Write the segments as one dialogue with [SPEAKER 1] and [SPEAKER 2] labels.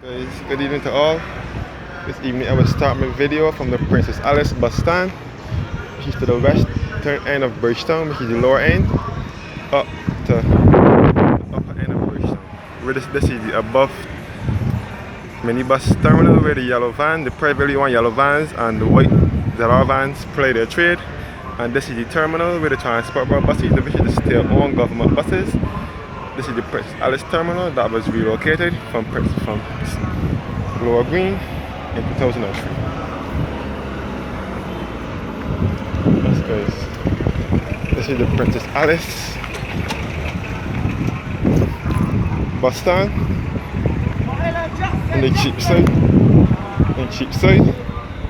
[SPEAKER 1] Guys, good evening to all. This evening I will start my video from the Princess Alice bus stand, which is to the western end of Bridgetown, which is the lower end, up to the upper end of Bridgetown. Where this is the above minibus terminal where the yellow van, the privately owned yellow vans and the white ZR vans play their trade. And this is the terminal where the transport buses, which is the state-owned government buses. This is the Princess Alice terminal that was relocated from Lower Green in 2003. Yes, guys. This is the Princess Alice bus stand. On the cheap side,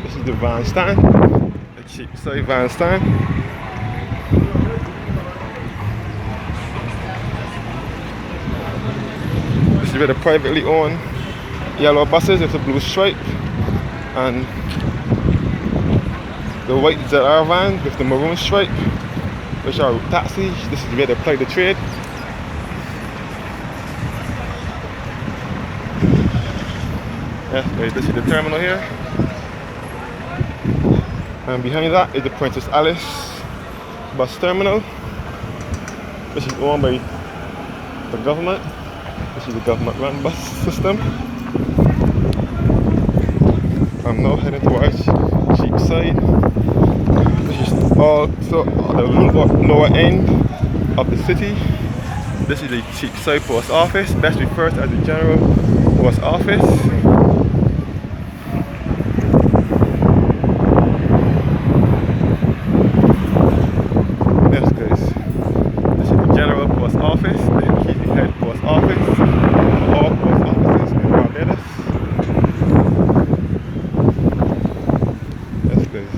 [SPEAKER 1] this is the van stand. The cheap side van stand. This is where the privately owned yellow buses with the blue stripe and the white ZR van with the maroon stripe, which are taxis. This is where they ply the trade. Yes, guys, this is the terminal here. And behind that is the Princess Alice bus terminal. This is owned by the government. This is the government-run bus system. I'm now heading towards Cheapside, which is also the lower end of the city. This is the Cheapside Post Office, best referred to as the General Post Office. Yes, guys, this is the General Post Office. This is the head post office. All post offices in Barbados. Yes, guys.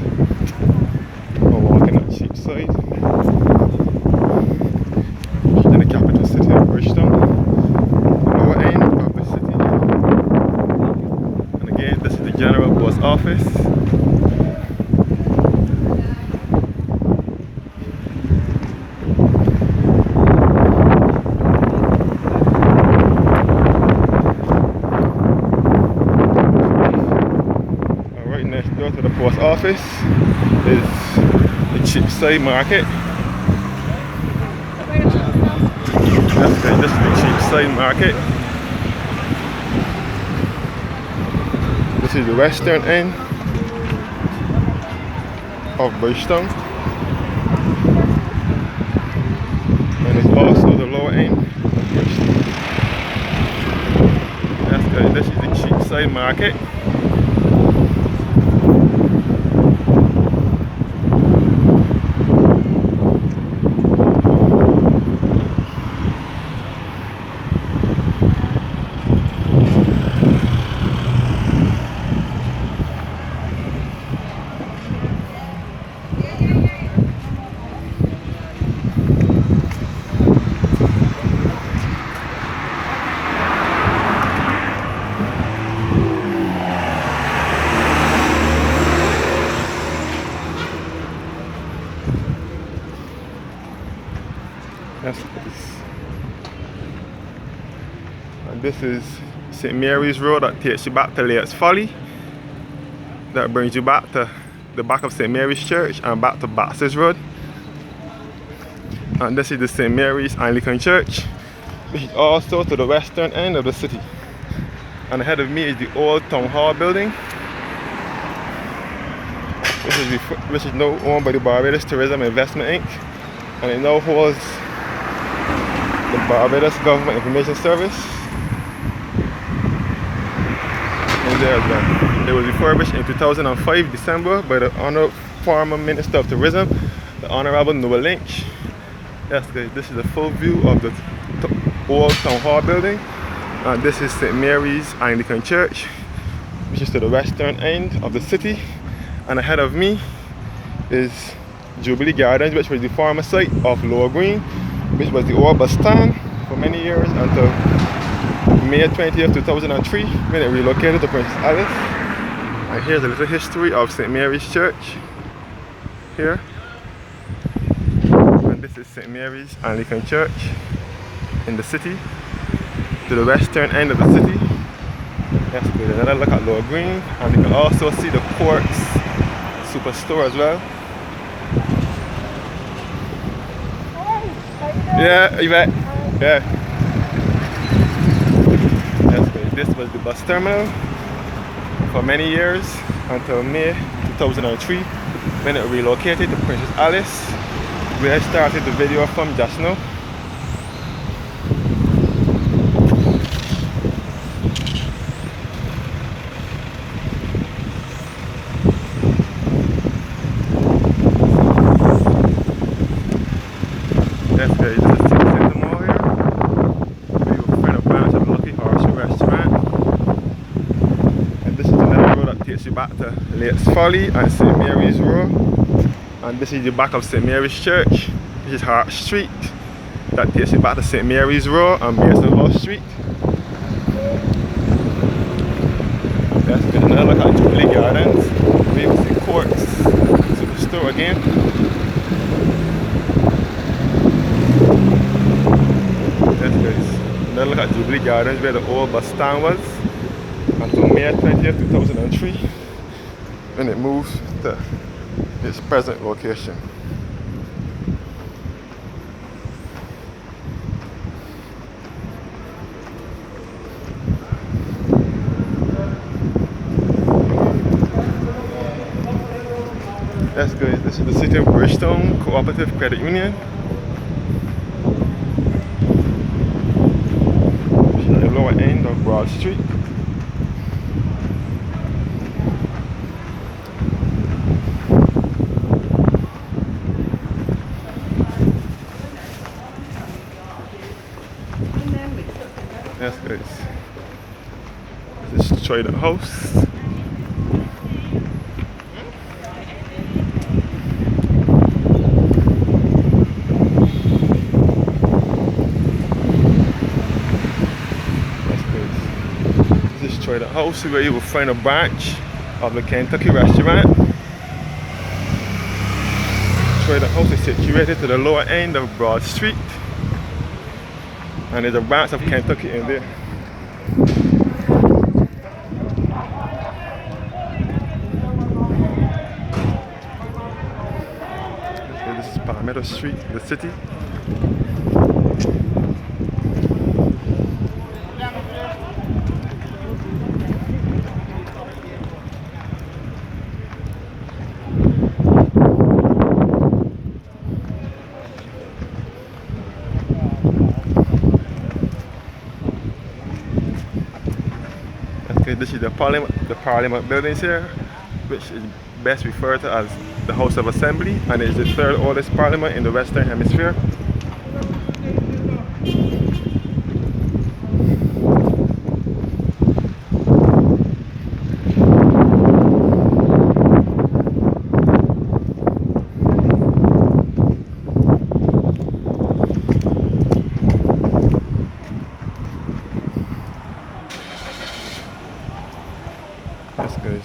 [SPEAKER 1] We're walking at Cheapside, in the capital city of Bridgetown, the lower end of the city. And again, this is the General Post Office. Next door to the post office is the Cheapside Market. That's good. This is the Cheapside Market. This is the western end of Bridgetown, and it's also the lower end of Bridgetown. That's good. This is the Cheapside Market. And this is St. Mary's Road that takes you back to Lake's Folly. That brings you back to the back of St. Mary's Church and back to Baxter's Road. And this is the St. Mary's Anglican Church, which is also to the western end of the city. And ahead of me is the old Town Hall building, which is now owned by the Barbados Tourism Investment Inc. And it now holds the Barbados Government Information Service. And there as well. It was refurbished in 2005 December by the Honourable former Minister of Tourism, the Honourable Noah Lynch. Yes, guys, this is a full view of the old Town Hall building. And this is St. Mary's Anglican Church, which is to the western end of the city. And ahead of me is Jubilee Gardens, which was the former site of Lower Green, which was the old bus stand for many years until May 20th, 2003, when it relocated to Princess Alice. And here's a little history of St. Mary's Church here. And this is St. Mary's Anglican Church in the city, to the western end of the city. get another look at Lower Green, and you can also see the Quartz Superstore as well. Yeah, you bet. Yeah. That's good. This was the bus terminal for many years until May 2003 when it relocated to Princess Alice, where I started the video from just now. That's good. This is City Center Mall here. We will find a branch of Lucky Horse Restaurant. And this is another road that takes you back to Lakes Folly and St. Mary's Road. And this is the back of St. Mary's Church. This is Hart Street. That takes you back to St. Mary's Road and Mason Hall Street. That's good. Another look at Jubilee Gardens. We will see Quartz Superstore again. That's good. Another look at Jubilee Gardens where the old bus stand was until May 20th, 2003 when it moved to its present location. That's good. This is the city of Bridgetown Cooperative Credit Union. The lower end of Broad Street. That's good. This is Trader House. The house where you will find a branch of the Kentucky restaurant. The house is situated to the lower end of Broad Street, and there's a branch of Kentucky in there. Okay, this is Palmetto Street, the city. This is the Parliament buildings here, which is best referred to as the House of Assembly, and it is the third oldest parliament in the Western Hemisphere. That's good.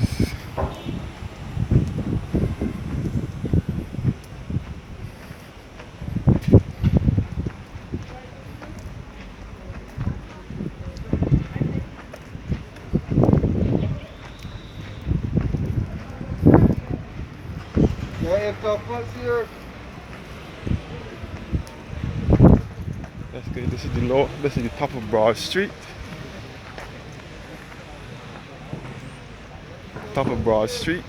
[SPEAKER 1] That's good. This is the top of Broad Street. Top of Broad Street,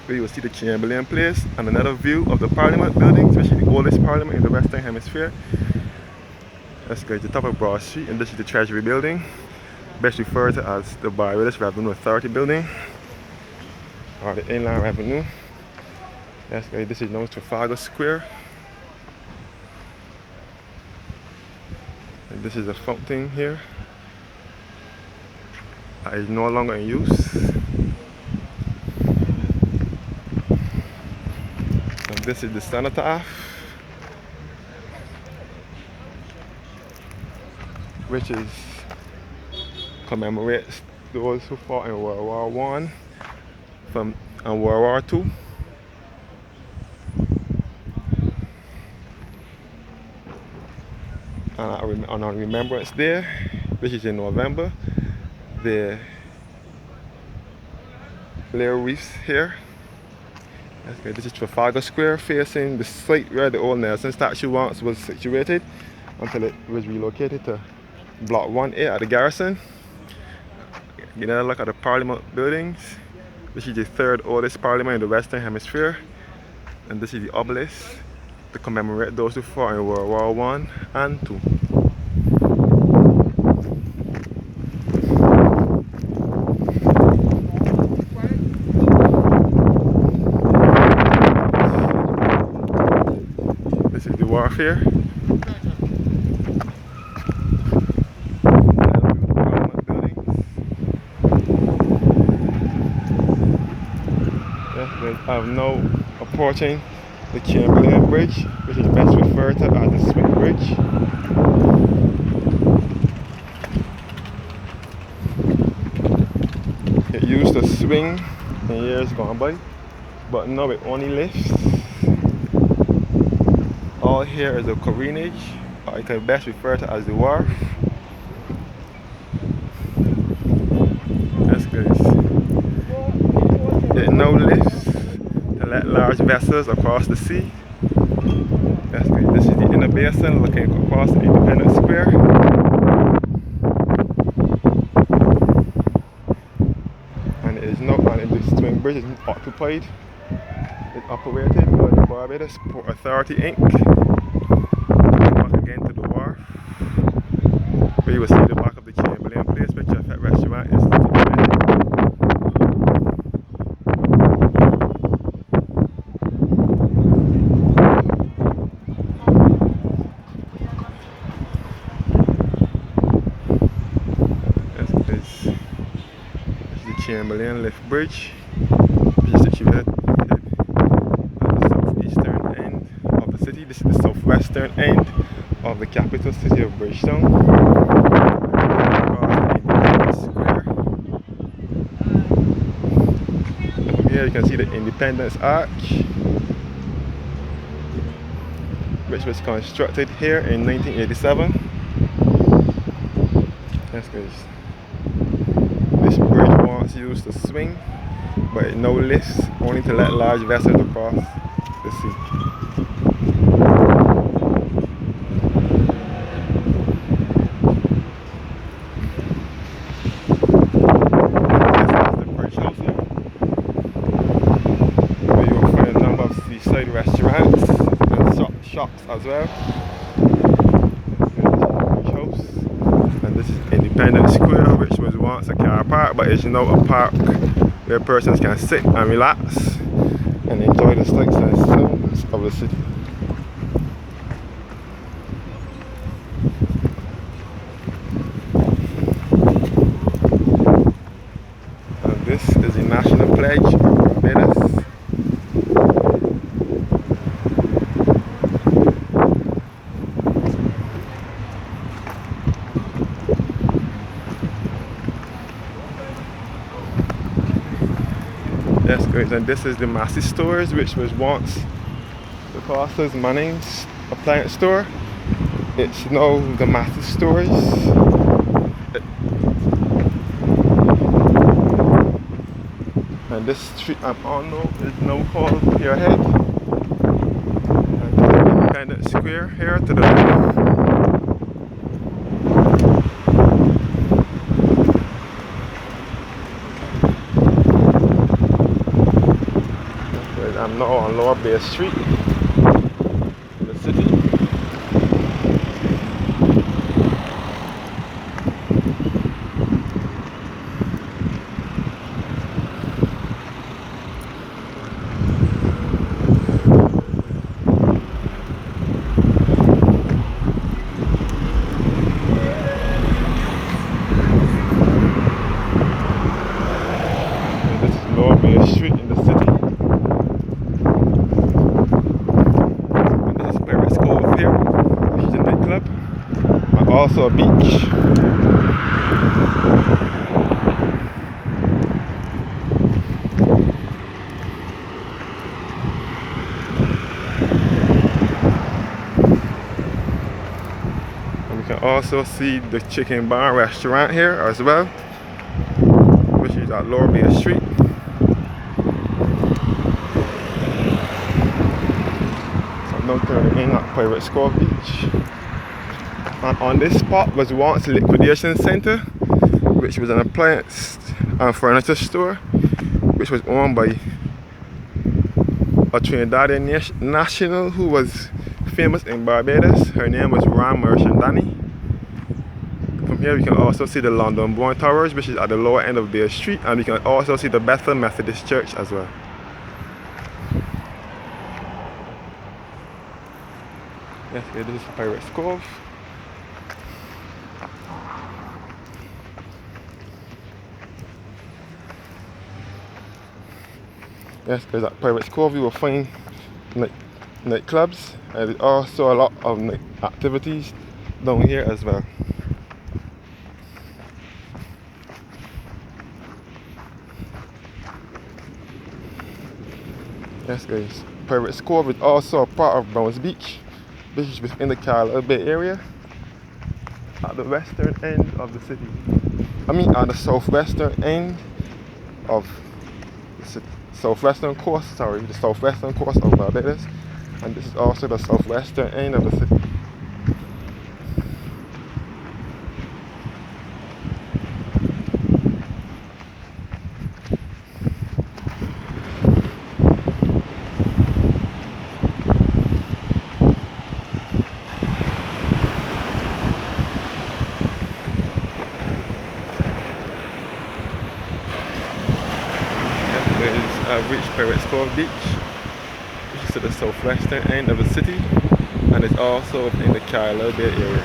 [SPEAKER 1] where you will see the Chamberlain Place and another view of the Parliament building, especially the oldest parliament in the Western Hemisphere. That's good. The top of Broad Street, and this is the Treasury Building, best referred to as the Barbados Revenue Authority Building, or the Inland Revenue. That's good. This is known as Trafalgar Square. And this is a fountain here that is no longer in use. And this is the cenotaph, which commemorates those who fought in World War I and World War II. And on our Remembrance Day, which is in November, the layer reefs here. That's good. This is Trafalgar Square, facing the site where the old Nelson statue once was situated until it was relocated to Block 1A at the Garrison. You know, look at the Parliament buildings. This is the third oldest parliament in the Western Hemisphere, and this is the obelisk to commemorate those who fought in World War I and II. This is the wharf here. I'm now approaching the Chamberlain Bridge, which is best referred to as the Swing Bridge. It used to swing in years gone by, but now it only lifts. All here is a careenage, or it can best refer to as the wharf. That's good. It now lifts to let large vessels across the sea. That's good. This is the inner basin looking across the Independence Square. And it is now, and the swing bridge is occupied. It's operated by the Barbados Port Authority Inc. Back again to the wharf, where you will see the back of the Chamberlain Place, which at that restaurant is situated. This is the Chamberlain Lift Bridge, which is situated This is the southwestern end of the capital city of Bridgetown. From here you can see the Independence Arch, which was constructed here in 1987. That's good. This bridge once used to swing, but it now lifts only to let large vessels across the sea. Restaurants and shops as well. And this is Independence Square, which was once a car park, but is now a park where persons can sit and relax and enjoy the sights and sounds of the city. And this is the National Pledge of Barbados. That's good. And this is the Massey Stores, which was once the Foster's Manning's appliance store. It's now the Massey Stores. And this street I'm on now is now called Pierhead. And this is Independence Square here to the left. I'm now on Lower Bay Street in the city. And this is Lower Bay Street in the city. Pirates Cove here, which is a nightclub, and also a beach. And we can also see the Chicken Barn restaurant here as well, which is at Lower Bay Street. southwestern end at Pirates Cove Beach. And on this spot was once a liquidation center, which was an appliance and furniture store, which was owned by a Trinidadian national who was famous in Barbados. Her name was Ram Merchandani. From here we can also see the London Born Towers, which is at the lower end of Bear Street, and we can also see the Bethel Methodist Church as well. Yes, okay, this is Pirates Cove. Yes, because at Pirates Cove you will find nightclubs, and there's also a lot of night activities down here as well. Yes guys, Pirates Cove is also a part of Browns Beach, which is within the Carlisle Bay area, at the western end of the city. At the southwestern end of the city. Southwestern coast, the southwestern coast of Barbados, and this is also the southwestern end of the city. I've reached Pirates Cove Beach, which is at the southwestern end of the city, and it's also in the Carlisle Bay area.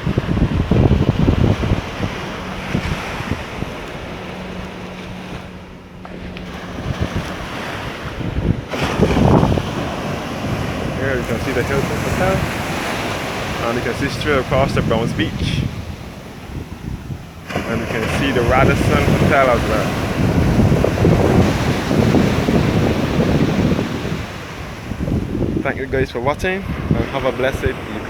[SPEAKER 1] Here you can see the Hilton Hotel, and you can see straight across the Browns Beach, and you can see the Radisson Hotel as well. Thank you guys for watching, and have a blessed evening.